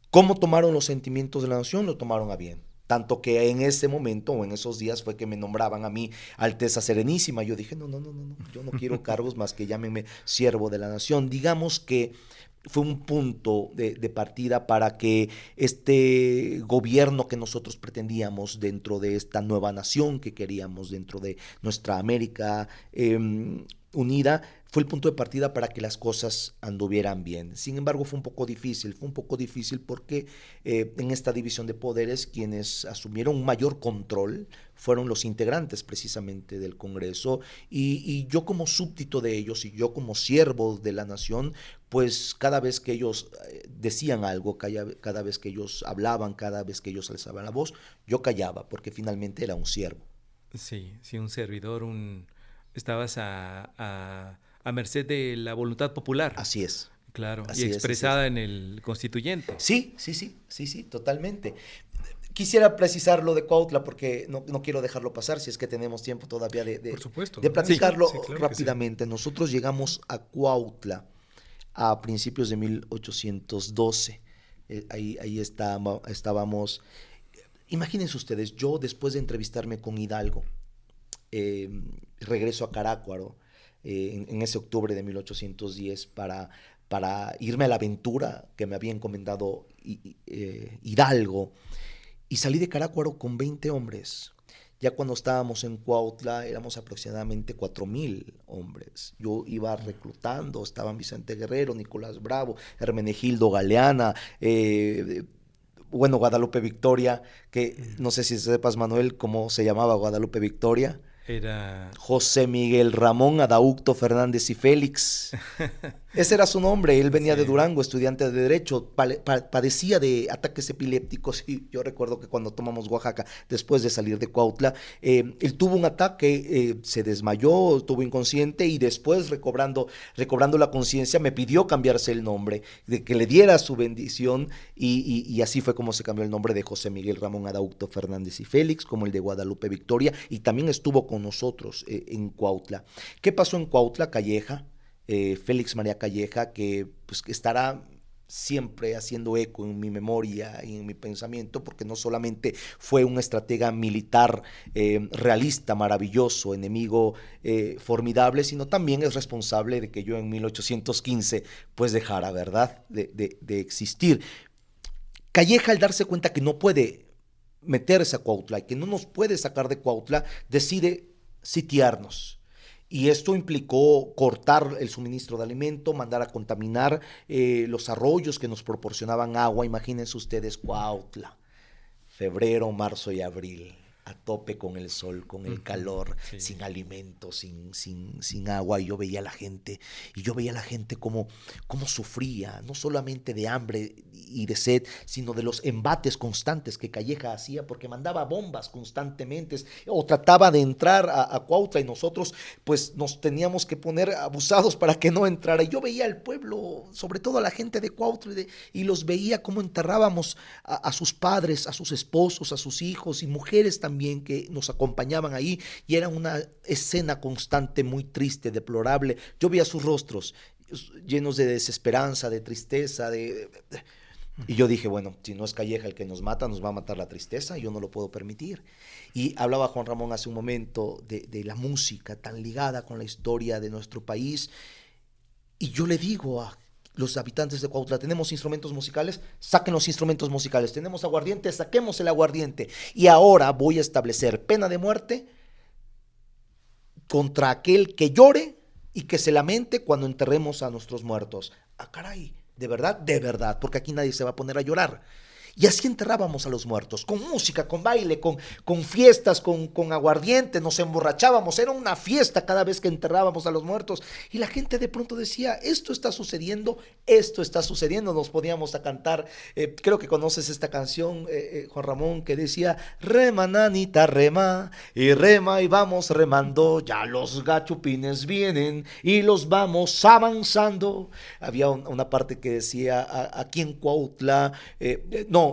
¿Cómo tomaron los sentimientos de la nación? Lo tomaron a bien. Tanto que en ese momento o en esos días fue que me nombraban a mí Alteza Serenísima. Yo dije, no, yo no quiero cargos más que llámenme siervo de la nación. Digamos que fue un punto de partida para que este gobierno que nosotros pretendíamos dentro de esta nueva nación que queríamos dentro de nuestra América unida, fue el punto de partida para que las cosas anduvieran bien. Sin embargo, fue un poco difícil porque en esta división de poderes quienes asumieron un mayor control fueron los integrantes precisamente del Congreso, y yo como súbdito de ellos y yo como siervo de la nación, pues cada vez que ellos decían algo, cada vez que ellos hablaban, cada vez que ellos alzaban la voz, yo callaba porque finalmente era un siervo. Sí, un servidor, estabas a merced de la voluntad popular. Así es. Claro, así y expresada es. en el constituyente. Sí, totalmente. Quisiera precisar lo de Cuautla porque no quiero dejarlo pasar, si es que tenemos tiempo todavía Por supuesto, de platicarlo sí, claro rápidamente. Sí. Nosotros llegamos a Cuautla a principios de 1812. Ahí estábamos. Imagínense ustedes, yo después de entrevistarme con Hidalgo, regreso a Carácuaro en ese octubre de 1810 para irme a la aventura que me había encomendado Hidalgo, y salí de Carácuaro con 20 hombres. Ya cuando estábamos en Cuautla éramos aproximadamente 4,000 hombres. Yo iba reclutando, estaban Vicente Guerrero, Nicolás Bravo, Hermenegildo Galeana, Guadalupe Victoria, que no sé si sepas, Manuel, cómo se llamaba Guadalupe Victoria. Era José Miguel Ramón Adaucto Fernández y Félix. Ese era su nombre. Él venía de Durango, estudiante de Derecho, padecía de ataques epilépticos, y yo recuerdo que cuando tomamos Oaxaca, después de salir de Cuautla, él tuvo un ataque, se desmayó, estuvo inconsciente, y después recobrando la conciencia me pidió cambiarse el nombre, de que le diera su bendición, y así fue como se cambió el nombre de José Miguel Ramón Adaucto Fernández y Félix, como el de Guadalupe Victoria, y también estuvo con nosotros en Cuautla. ¿Qué pasó en Cuautla? Calleja, Félix María Calleja, que pues estará siempre haciendo eco en mi memoria y en mi pensamiento, porque no solamente fue un estratega militar realista, maravilloso, enemigo formidable, sino también es responsable de que yo en 1815 pues dejara, ¿verdad?, de existir. Calleja, al darse cuenta que no puede meterse a Cuautla y que no nos puede sacar de Cuautla, decide sitiarnos. Y esto implicó cortar el suministro de alimento, mandar a contaminar los arroyos que nos proporcionaban agua. Imagínense ustedes Cuautla, febrero, marzo y abril, a tope con el sol, con el calor, sí, sin alimento, sin agua. Y yo veía a la gente, cómo sufría, no solamente de hambre y de sed, sino de los embates constantes que Calleja hacía, porque mandaba bombas constantemente, o trataba de entrar a Cuautla, y nosotros pues nos teníamos que poner abusados para que no entrara. Y yo veía al pueblo, sobre todo a la gente de Cuautla, y los veía cómo enterrábamos a sus padres, a sus esposos, a sus hijos y mujeres también que nos acompañaban ahí, y era una escena constante, muy triste, deplorable. Yo veía sus rostros llenos de desesperanza, de tristeza, y yo dije, bueno, si no es Calleja el que nos mata, nos va a matar la tristeza, y yo no lo puedo permitir. Y hablaba Juan Ramón hace un momento de la música tan ligada con la historia de nuestro país, y yo le digo a los habitantes de Cuautla, tenemos instrumentos musicales, saquen los instrumentos musicales, tenemos aguardiente, saquemos el aguardiente, y ahora voy a establecer pena de muerte contra aquel que llore y que se lamente cuando enterremos a nuestros muertos. Ah, caray, de verdad, porque aquí nadie se va a poner a llorar. Y así enterrábamos a los muertos, con música, con baile, con fiestas, con aguardiente, nos emborrachábamos, era una fiesta cada vez que enterrábamos a los muertos. Y la gente de pronto decía, esto está sucediendo, nos poníamos a cantar. Creo que conoces esta canción, Juan Ramón, que decía, rema, nanita, rema, y vamos remando, ya los gachupines vienen y los vamos avanzando. Había una parte que decía, aquí en Cuautla,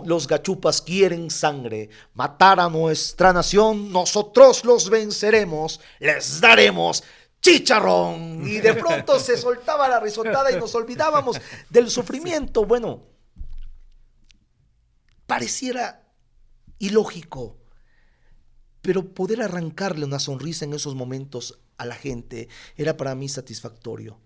los gachupas quieren sangre, matar a nuestra nación, nosotros los venceremos, les daremos chicharrón. Y de pronto se soltaba la risotada y nos olvidábamos del sufrimiento. Bueno, pareciera ilógico, pero poder arrancarle una sonrisa en esos momentos a la gente era para mí satisfactorio.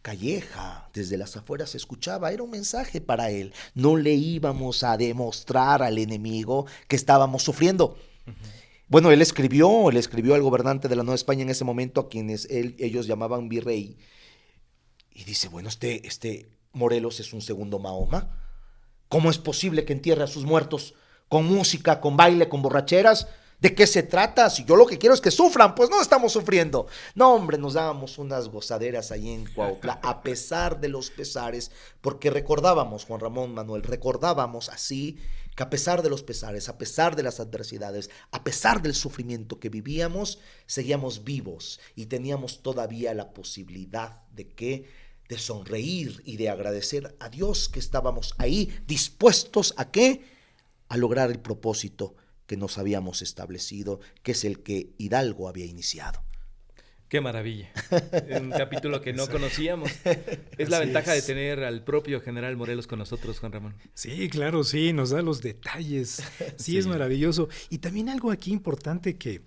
Calleja, desde las afueras escuchaba, era un mensaje para él. No le íbamos a demostrar al enemigo que estábamos sufriendo. Uh-huh. Bueno, él escribió al gobernante de la Nueva España en ese momento, a quienes ellos llamaban virrey, y dice, bueno, este Morelos es un segundo Mahoma. ¿Cómo es posible que entierre a sus muertos con música, con baile, con borracheras? ¿De qué se trata? Si yo lo que quiero es que sufran, pues no estamos sufriendo. No, hombre, nos dábamos unas gozaderas ahí en Cuautla, a pesar de los pesares, porque recordábamos, Juan Ramón, Manuel, recordábamos así que a pesar de los pesares, a pesar de las adversidades, a pesar del sufrimiento que vivíamos, seguíamos vivos y teníamos todavía la posibilidad de sonreír y de agradecer a Dios que estábamos ahí dispuestos ¿a qué? A lograr el propósito que nos habíamos establecido, que es el que Hidalgo había iniciado. ¡Qué maravilla! Un capítulo que no conocíamos. Es la ventaja de tener al propio general Morelos con nosotros, Juan Ramón. Sí, claro, sí, nos da los detalles. Sí, es maravilloso. Y también algo aquí importante que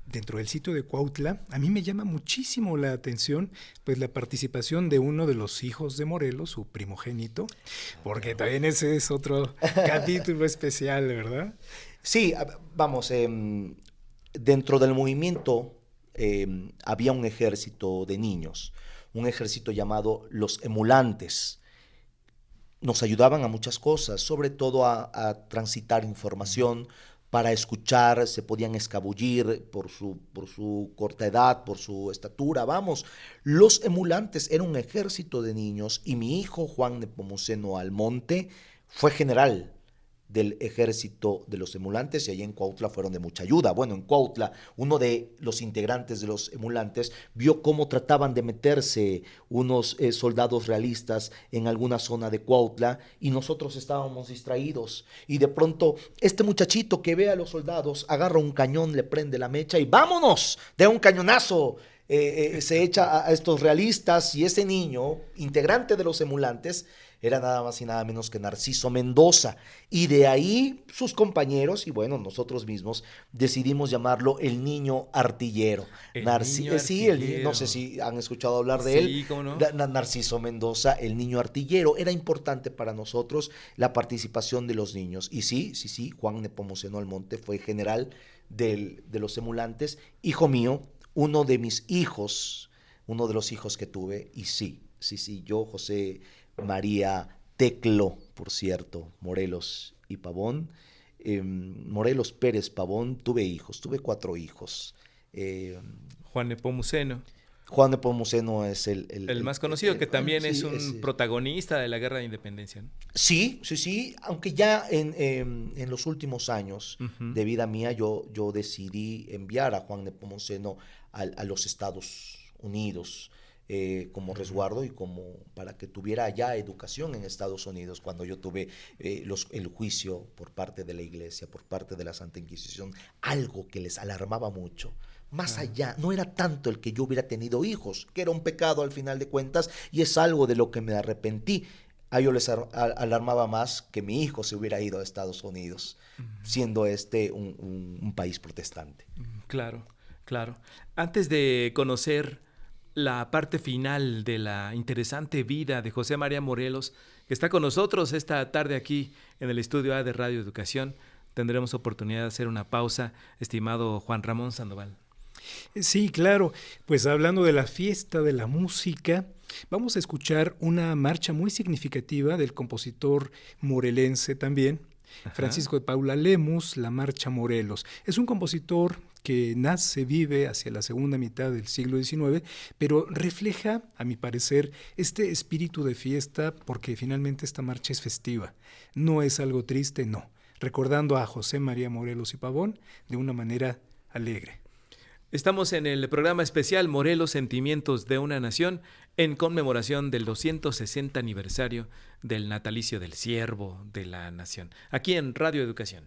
dentro del sitio de Cuautla, a mí me llama muchísimo la atención, pues la participación de uno de los hijos de Morelos, su primogénito, porque también ese es otro capítulo especial, ¿verdad? Sí, vamos, dentro del movimiento había un ejército de niños, un ejército llamado los emulantes. Nos ayudaban a muchas cosas, sobre todo a transitar información, para escuchar, se podían escabullir por su corta edad, por su estatura, vamos. Los emulantes eran un ejército de niños y mi hijo Juan Nepomuceno Almonte fue general del ejército de los emulantes y allí en Cuautla fueron de mucha ayuda. Bueno, en Cuautla uno de los integrantes de los emulantes vio cómo trataban de meterse unos soldados realistas en alguna zona de Cuautla y nosotros estábamos distraídos y de pronto este muchachito que ve a los soldados agarra un cañón, le prende la mecha y ¡vámonos! De un cañonazo se echa a estos realistas y ese niño, integrante de los emulantes, era nada más y nada menos que Narciso Mendoza. Y de ahí sus compañeros y bueno, nosotros mismos decidimos llamarlo el niño artillero. El niño Sí, no sé artillero. si han escuchado hablar de él. Sí, ¿cómo no? Narciso Mendoza, el niño artillero. Era importante para nosotros la participación de los niños. Y sí, Juan Nepomuceno Almonte fue general de los emulantes, hijo mío, uno de mis hijos, uno de los hijos que tuve, y sí, yo, José María Teclo, por cierto, Morelos y Pavón, Morelos Pérez Pavón, tuve 4 hijos. Juan Nepomuceno. Juan Nepomuceno es El más conocido, que también sí, es un protagonista de la Guerra de Independencia, ¿no? Sí, aunque ya en los últimos años de vida mía yo decidí enviar a Juan Nepomuceno a los Estados Unidos como resguardo y como para que tuviera allá educación en Estados Unidos cuando yo tuve el juicio por parte de la Iglesia, por parte de la Santa Inquisición, algo que les alarmaba mucho. Más allá, no era tanto el que yo hubiera tenido hijos, que era un pecado al final de cuentas, y es algo de lo que me arrepentí. A ellos les alarmaba más que mi hijo se hubiera ido a Estados Unidos, siendo este un país protestante. Claro, claro. Antes de conocer la parte final de la interesante vida de José María Morelos, que está con nosotros esta tarde aquí en el estudio A de Radio Educación, tendremos oportunidad de hacer una pausa, estimado Juan Ramón Sandoval. Sí, claro. Pues hablando de la fiesta de la música, vamos a escuchar una marcha muy significativa del compositor morelense también, Francisco de Paula Lemus, la Marcha Morelos. Es un compositor que vive hacia la segunda mitad del siglo XIX, pero refleja, a mi parecer, este espíritu de fiesta porque finalmente esta marcha es festiva. No es algo triste, no. Recordando a José María Morelos y Pavón de una manera alegre. Estamos en el programa especial Morelos, Sentimientos de una Nación, en conmemoración del 260 aniversario del natalicio del Siervo de la Nación, aquí en Radio Educación.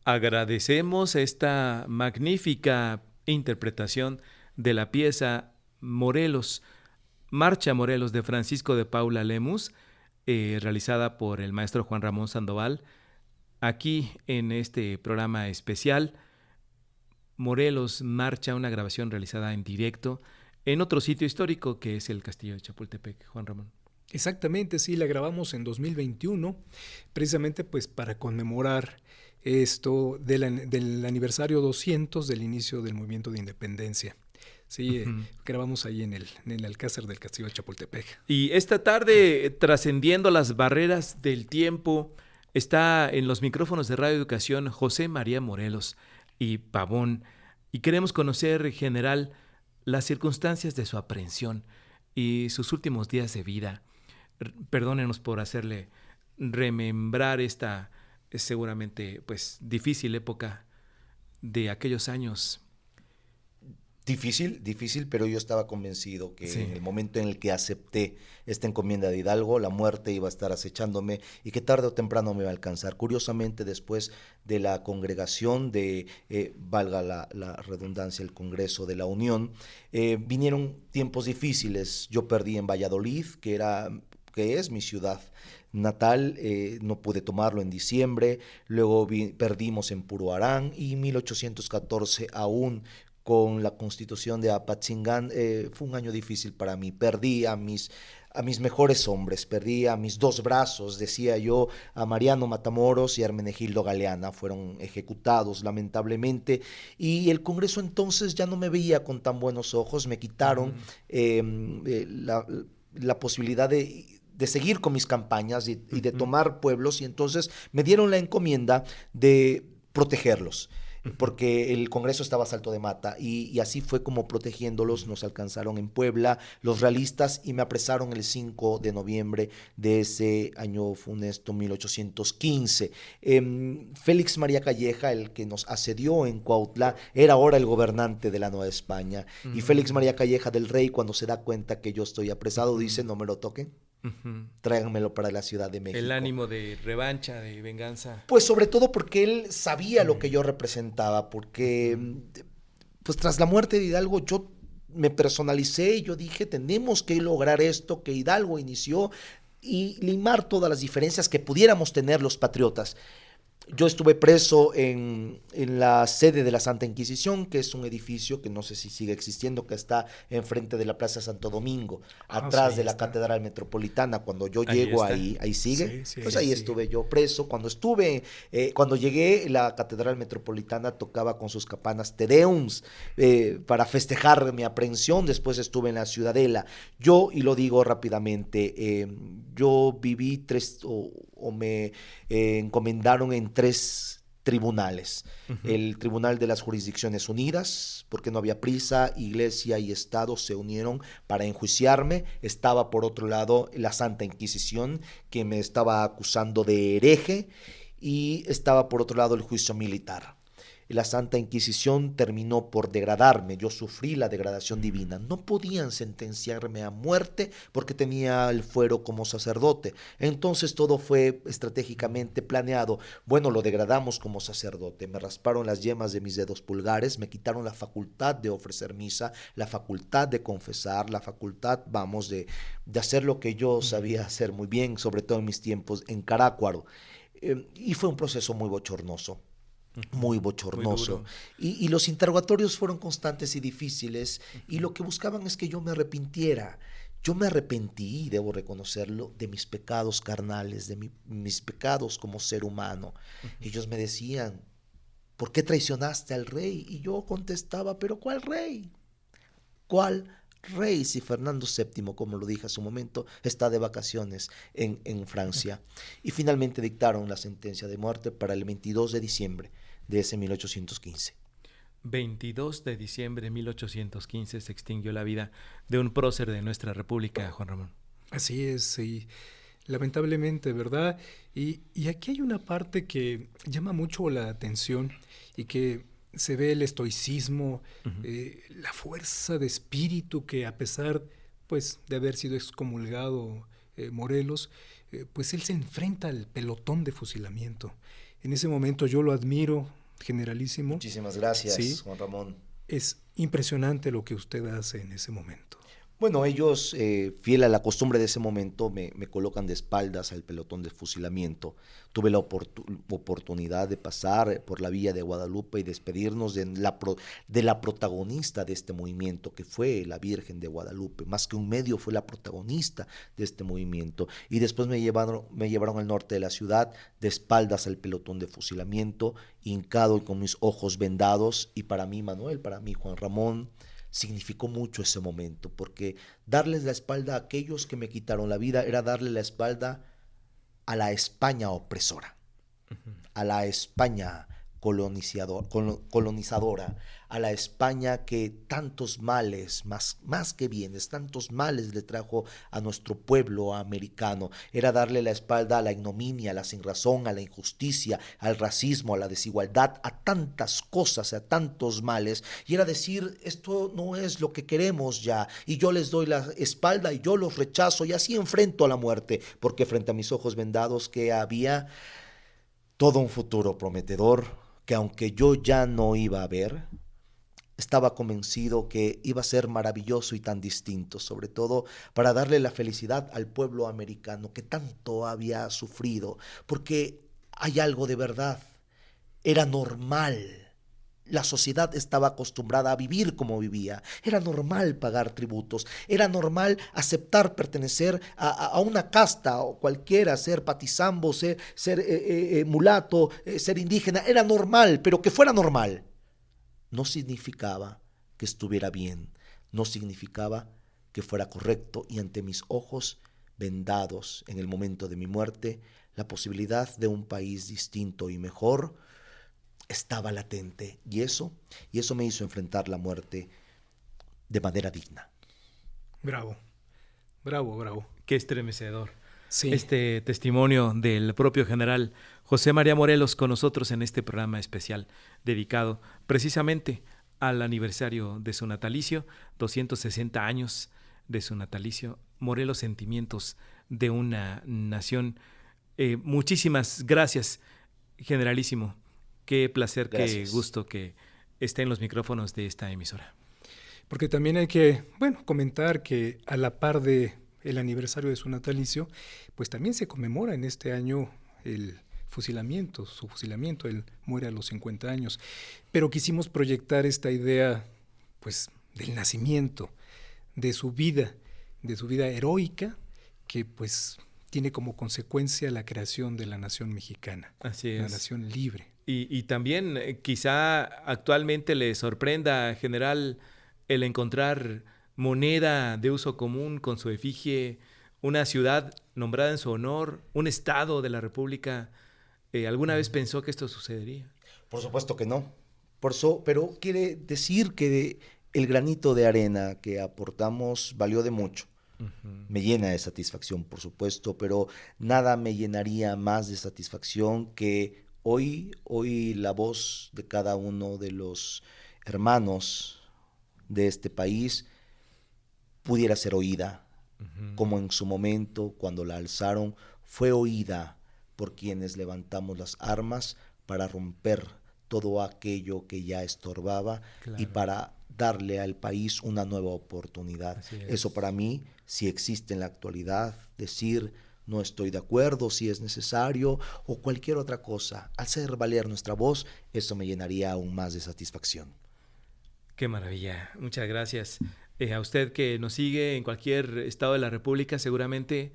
Agradecemos esta magnífica interpretación de la pieza Morelos, Marcha Morelos de Francisco de Paula Lemus, realizada por el maestro Juan Ramón Sandoval, aquí en este programa especial. Morelos Marcha, una grabación realizada en directo en otro sitio histórico que es el Castillo de Chapultepec, Juan Ramón. Exactamente, sí, la grabamos en 2021, precisamente pues para conmemorar esto del aniversario 200 del inicio del movimiento de independencia. Sí, grabamos ahí en el Alcázar del Castillo de Chapultepec. Y esta tarde, trascendiendo las barreras del tiempo, está en los micrófonos de Radio Educación José María Morelos y Pavón, y queremos conocer, general, las circunstancias de su aprehensión y sus últimos días de vida. Perdónenos por hacerle remembrar esta seguramente pues difícil época de aquellos años. Difícil, pero yo estaba convencido que en el momento en el que acepté esta encomienda de Hidalgo, la muerte iba a estar acechándome y que tarde o temprano me iba a alcanzar. Curiosamente, después de la congregación de, valga la redundancia, el Congreso de la Unión, vinieron tiempos difíciles. Yo perdí en Valladolid, que es mi ciudad natal, no pude tomarlo en diciembre, luego perdimos en Puruarán y en 1814 aún con la constitución de Apatzingán, fue un año difícil para mí. Perdí a mis mejores hombres, perdí a mis dos brazos, decía yo, a Mariano Matamoros y a Hermenegildo Galeana, fueron ejecutados lamentablemente, y el Congreso entonces ya no me veía con tan buenos ojos, me quitaron la posibilidad de seguir con mis campañas y de tomar pueblos, y entonces me dieron la encomienda de protegerlos, porque el Congreso estaba a salto de mata, y así fue como protegiéndolos nos alcanzaron en Puebla los realistas y me apresaron el 5 de noviembre de ese año funesto 1815. Félix María Calleja, el que nos asedió en Cuautla, era ahora el gobernante de la Nueva España, y Félix María Calleja del Rey, cuando se da cuenta que yo estoy apresado, dice: no me lo toquen, tráiganmelo para la Ciudad de México. El ánimo de revancha, de venganza. Pues sobre todo porque él sabía lo que yo representaba, porque pues tras la muerte de Hidalgo yo me personalicé y yo dije: tenemos que lograr esto que Hidalgo inició y limar todas las diferencias que pudiéramos tener los patriotas. Yo estuve preso en la sede de la Santa Inquisición, que es un edificio que no sé si sigue existiendo, que está enfrente de la Plaza Santo Domingo, atrás de la Catedral Metropolitana. Cuando yo llego ahí sigue. Pues ahí estuve yo preso. Cuando llegué, la Catedral Metropolitana tocaba con sus campanas Te Deums para festejar mi aprehensión. Después estuve en la Ciudadela. Yo, y lo digo rápidamente, yo viví me encomendaron en 3 tribunales. El Tribunal de las Jurisdicciones Unidas, porque no había prisa, Iglesia y Estado se unieron para enjuiciarme. Estaba por otro lado la Santa Inquisición, que me estaba acusando de hereje, y estaba por otro lado el juicio militar. La Santa Inquisición terminó por degradarme, yo sufrí la degradación divina. No podían sentenciarme a muerte porque tenía el fuero como sacerdote. Entonces todo fue estratégicamente planeado. Bueno, lo degradamos como sacerdote. Me rasparon las yemas de mis dedos pulgares, me quitaron la facultad de ofrecer misa, la facultad de confesar, la facultad, de hacer lo que yo sabía hacer muy bien, sobre todo en mis tiempos en Carácuaro. Y fue un proceso muy bochornoso. Muy bochornoso. Y los interrogatorios fueron constantes y difíciles, y lo que buscaban es que yo me arrepintiera. Yo me arrepentí, debo reconocerlo, de mis pecados carnales, de mis pecados como ser humano. Ellos me decían: ¿por qué traicionaste al rey? Y yo contestaba: ¿pero cuál rey? ¿Cuál rey? Si Fernando VII, como lo dije hace un momento, está de vacaciones en Francia. Y finalmente dictaron la sentencia de muerte para el 22 de diciembre de ese 1815. 22 de diciembre de 1815 se extinguió la vida de un prócer de nuestra república, Juan Ramón. Así es, sí, lamentablemente, ¿verdad? Y aquí hay una parte que llama mucho la atención y que se ve el estoicismo, la fuerza de espíritu que, a pesar pues de haber sido excomulgado Morelos, pues él se enfrenta al pelotón de fusilamiento. En ese momento yo lo admiro, generalísimo. Muchísimas gracias, Sí. Juan Ramón. Es impresionante lo que usted hace en ese momento. Bueno, ellos, fiel a la costumbre de ese momento, me colocan de espaldas al pelotón de fusilamiento. Tuve la oportunidad de pasar por la Villa de Guadalupe y despedirnos de la protagonista de este movimiento, que fue la Virgen de Guadalupe. Más que un medio, fue la protagonista de este movimiento. Y después me llevaron al norte de la ciudad, de espaldas al pelotón de fusilamiento, hincado y con mis ojos vendados. Y para mí, Manuel, para mí, Juan Ramón, significó mucho ese momento, porque darles la espalda a aquellos que me quitaron la vida era darle la espalda a la España opresora, a la España colonizadora, a la España que tantos males, más que bienes, tantos males le trajo a nuestro pueblo americano. Era darle la espalda a la ignominia, a la sinrazón, a la injusticia, al racismo, a la desigualdad, a tantas cosas, a tantos males. Y era decir, esto no es lo que queremos ya, y yo les doy la espalda y yo los rechazo, y así enfrento a la muerte, porque frente a mis ojos vendados que había todo un futuro prometedor, que aunque yo ya no iba a ver, estaba convencido que iba a ser maravilloso y tan distinto, sobre todo para darle la felicidad al pueblo americano que tanto había sufrido, porque hay algo de verdad, era normal. La sociedad estaba acostumbrada a vivir como vivía. Era normal pagar tributos. Era normal aceptar pertenecer a una casta o cualquiera, ser patizambo, ser mulato, ser indígena. Era normal, pero que fuera normal no significaba que estuviera bien. No significaba que fuera correcto. Y ante mis ojos vendados en el momento de mi muerte, la posibilidad de un país distinto y mejor estaba latente, y eso me hizo enfrentar la muerte de manera digna. Bravo, bravo, bravo. Qué estremecedor. Sí. Este testimonio del propio general José María Morelos con nosotros en este programa especial dedicado precisamente al aniversario de su natalicio, 260 años de su natalicio. Morelos, sentimientos de una nación. Muchísimas gracias, generalísimo. Qué placer, Gracias. Qué gusto que esté en los micrófonos de esta emisora. Porque también hay que, comentar que a la par de el aniversario de su natalicio, pues también se conmemora en este año el fusilamiento, su fusilamiento. Él muere a los 50 años. Pero quisimos proyectar esta idea, pues, del nacimiento, de su vida heroica, que pues tiene como consecuencia la creación de la nación mexicana. Así es. Una nación libre. Y también quizá actualmente le sorprenda, general, el encontrar moneda de uso común con su efigie, una ciudad nombrada en su honor, un estado de la República. ¿Alguna vez pensó que esto sucedería? Por supuesto que no. Pero quiere decir que el granito de arena que aportamos valió de mucho. Uh-huh. Me llena de satisfacción, por supuesto, pero nada me llenaría más de satisfacción que hoy la voz de cada uno de los hermanos de este país pudiera ser oída, uh-huh, como en su momento, cuando la alzaron, fue oída por quienes levantamos las armas para romper todo aquello que ya estorbaba, claro, y para darle al país una nueva oportunidad. Eso para mí, si existe en la actualidad, decir no estoy de acuerdo, si es necesario, o cualquier otra cosa, hacer valer nuestra voz, eso me llenaría aún más de satisfacción. Qué maravilla, muchas gracias. A usted que nos sigue en cualquier estado de la República, seguramente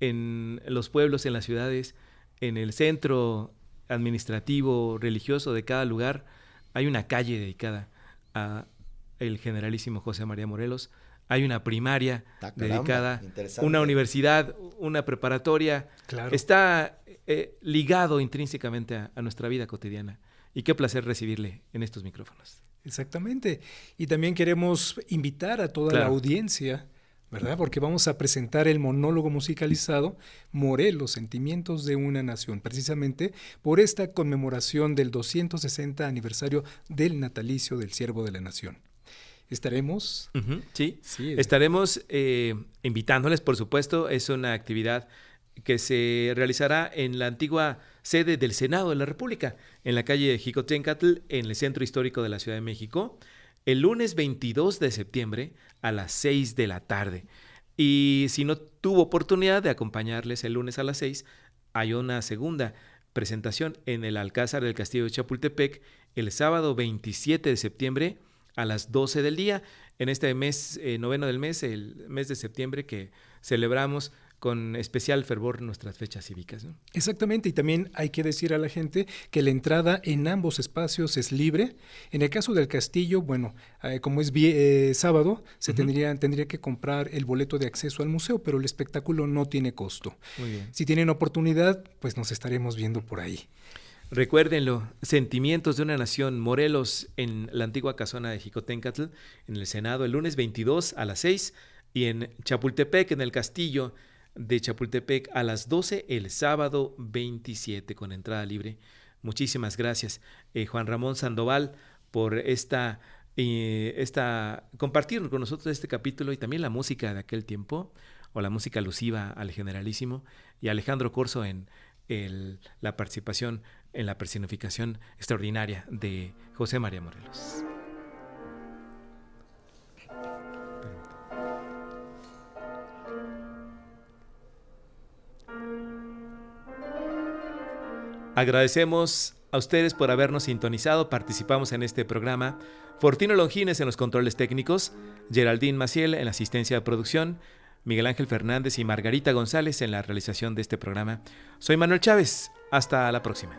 en los pueblos, en las ciudades, en el centro administrativo, religioso de cada lugar, hay una calle dedicada a el generalísimo José María Morelos. Hay una primaria dedicada, una universidad, una preparatoria. Claro. Está ligado intrínsecamente a nuestra vida cotidiana. Y qué placer recibirle en estos micrófonos. Exactamente. Y también queremos invitar a toda la audiencia, ¿verdad? Porque vamos a presentar el monólogo musicalizado Morelos, Sentimientos de una Nación, precisamente por esta conmemoración del 260 aniversario del natalicio del Siervo de la Nación. ¿Estaremos? Uh-huh, sí, estaremos invitándoles, por supuesto. Es una actividad que se realizará en la antigua sede del Senado de la República, en la calle Jicotencatl, en el centro histórico de la Ciudad de México, el lunes 22 de septiembre a las 6 de la tarde. Y si no tuvo oportunidad de acompañarles el lunes a las 6, hay una segunda presentación en el Alcázar del Castillo de Chapultepec el sábado 27 de septiembre a las 12 del día, en este mes noveno del mes, el mes de septiembre que celebramos con especial fervor nuestras fechas cívicas, ¿no? Exactamente, y también hay que decir a la gente que la entrada en ambos espacios es libre. En el caso del castillo, bueno, como es sábado, se tendría que comprar el boleto de acceso al museo, pero el espectáculo no tiene costo. Muy bien. Si tienen oportunidad, pues nos estaremos viendo por ahí. Recuérdenlo, Sentimientos de una Nación, Morelos, en la antigua casona de Jicotencatl, en el Senado, el lunes 22 a las 6, y en Chapultepec, en el castillo de Chapultepec, a las 12 el sábado 27, con entrada libre. Muchísimas gracias, Juan Ramón Sandoval, por compartir con nosotros este capítulo y también la música de aquel tiempo, o la música alusiva al Generalísimo, y Alejandro Corzo en la participación en la personificación extraordinaria de José María Morelos. Agradecemos a ustedes por habernos sintonizado. Participamos en este programa Fortino Longines en los controles técnicos, Geraldine Maciel en la asistencia de producción, Miguel Ángel Fernández y Margarita González en la realización de este programa. Soy Manuel Chávez. Hasta la próxima.